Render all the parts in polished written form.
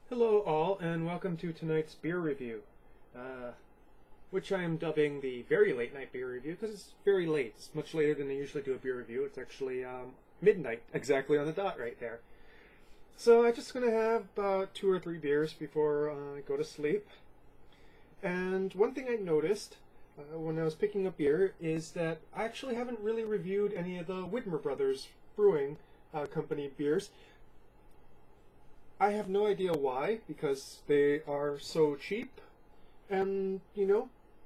Hello all, and welcome to tonight's beer review, which I am dubbing the very late night beer review because it's very late. It's much later than I usually do a beer review. It's actually midnight, exactly on the dot right there. So I'm just going to have about 2 or 3 beers before I go to sleep. And one thing I noticed when I was picking up beer is that I actually haven't really reviewed any of the Widmer Brothers Brewing Company beers. I have no idea why, because they are so cheap, and,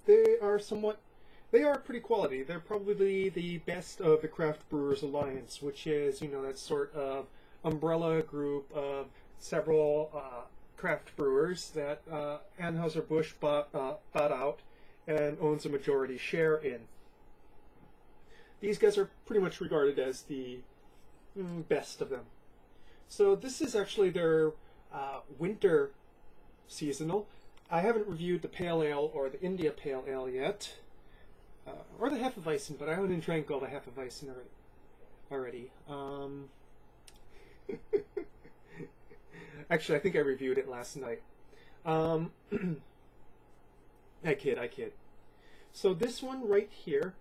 they are pretty quality. They're probably the best of the Craft Brewers Alliance, which is, that sort of umbrella group of several craft brewers that Anheuser-Busch bought out and owns a majority share in. These guys are pretty much regarded as the best of them. So this is actually their winter seasonal. I haven't reviewed the Pale Ale or the India Pale Ale yet, or the Hefeweizen, but I haven't drank all the Hefeweizen already. Actually, I think I reviewed it last night. I kid. So this one right here,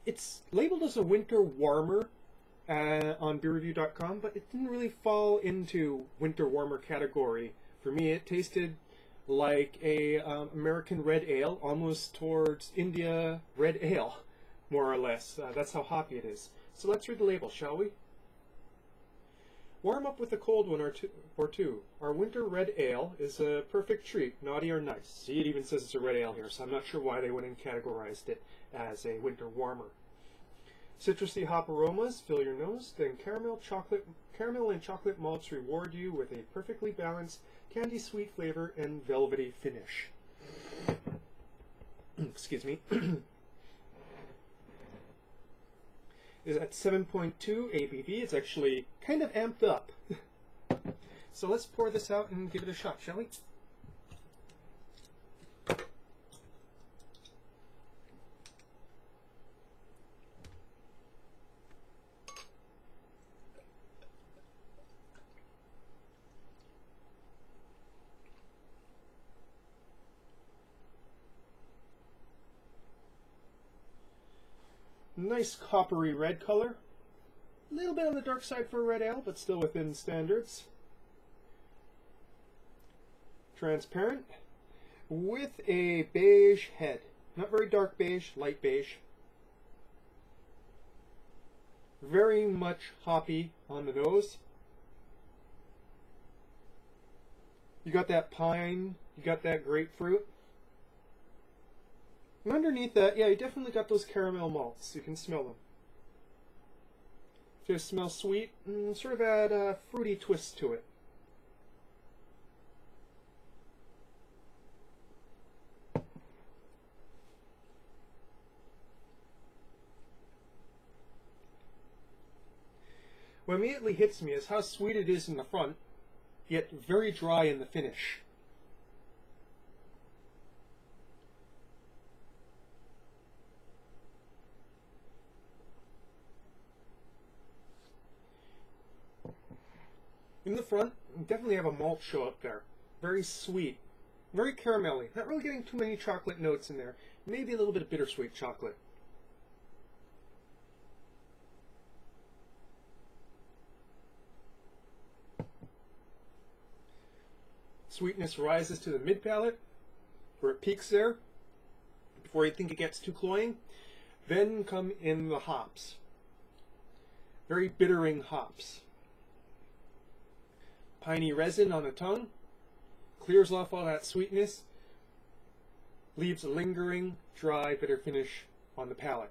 it's labeled as a winter warmer on beerreview.com, but it didn't really fall into winter warmer category. For me, it tasted like a American red ale, almost towards India red ale, more or less. That's how hoppy it is. So let's read the label, shall we? Warm up with a cold one or two. Our winter red ale is a perfect treat, naughty or nice. See, it even says it's a red ale here, so I'm not sure why they wouldn't categorized it as a winter warmer. Citrusy hop aromas fill your nose, then caramel and chocolate malts reward you with a perfectly balanced candy sweet flavor and velvety finish. Excuse me. Is at 7.2 ABV. It's actually kind of amped up. So let's pour this out and give it a shot, shall we? Nice coppery red color. A little bit on the dark side for a red ale, but still within standards. Transparent. With a beige head. Not very dark beige, light beige. Very much hoppy on the nose. You got that pine, you got that grapefruit. And underneath that, yeah, you definitely got those caramel malts. You can smell them. They smell sweet and sort of add a fruity twist to it. What immediately hits me is how sweet it is in the front, yet very dry in the finish. In the front, you definitely have a malt show up there. Very sweet. Very caramelly. Not really getting too many chocolate notes in there. Maybe a little bit of bittersweet chocolate. Sweetness rises to the mid palate, where it peaks there, before you think it gets too cloying. Then come in the hops. Very bittering hops. Piney resin on the tongue, clears off all that sweetness, leaves a lingering, dry, bitter finish on the palate.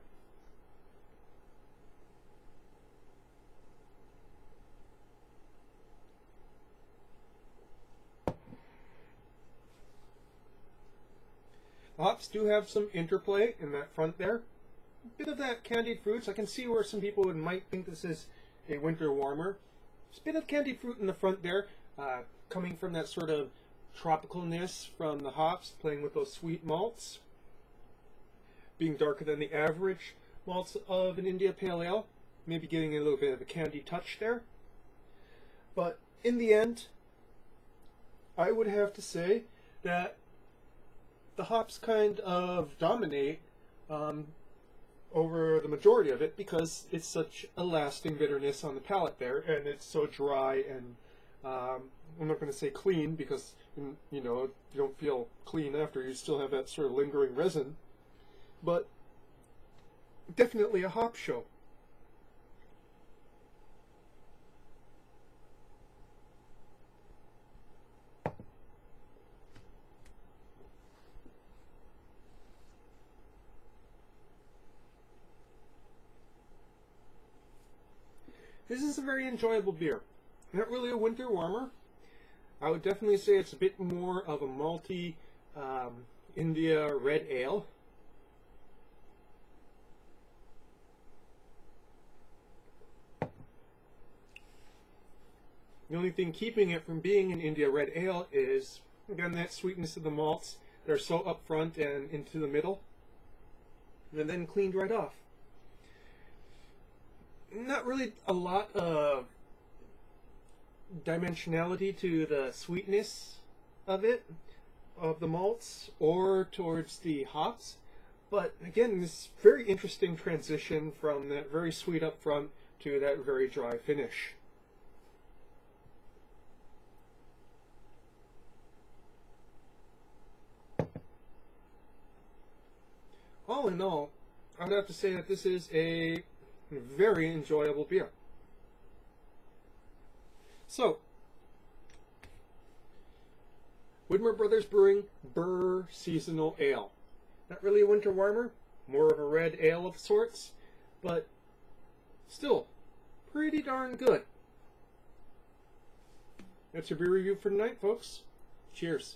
The hops do have some interplay in that front there. A bit of that candied fruits. I can see where some people might think this is a winter warmer. Just a bit of candied fruit in the front there, coming from that sort of tropicalness from the hops, playing with those sweet malts. Being darker than the average malts of an India Pale Ale, maybe getting a little bit of a candy touch there. But in the end, I would have to say that the hops kind of dominate over the majority of it because it's such a lasting bitterness on the palate there, and it's so dry and I'm not going to say clean because you know you don't feel clean after. You still have that sort of lingering resin, but definitely a hop show. This is a very enjoyable beer. Not really a winter warmer. I would definitely say it's a bit more of a malty India red ale. The only thing keeping it from being an India red ale is, again, that sweetness of the malts. They're so up front and into the middle, and then cleaned right off. Not really a lot of dimensionality to the sweetness of it, of the malts, or towards the hops. But again, this very interesting transition from that very sweet up front to that very dry finish. All in all, I would have to say that this is a very enjoyable beer. So, Widmer Brothers Brewing Brrr Seasonal Ale. Not really a winter warmer, more of a red ale of sorts, but still pretty darn good. That's your beer review for tonight, folks. Cheers.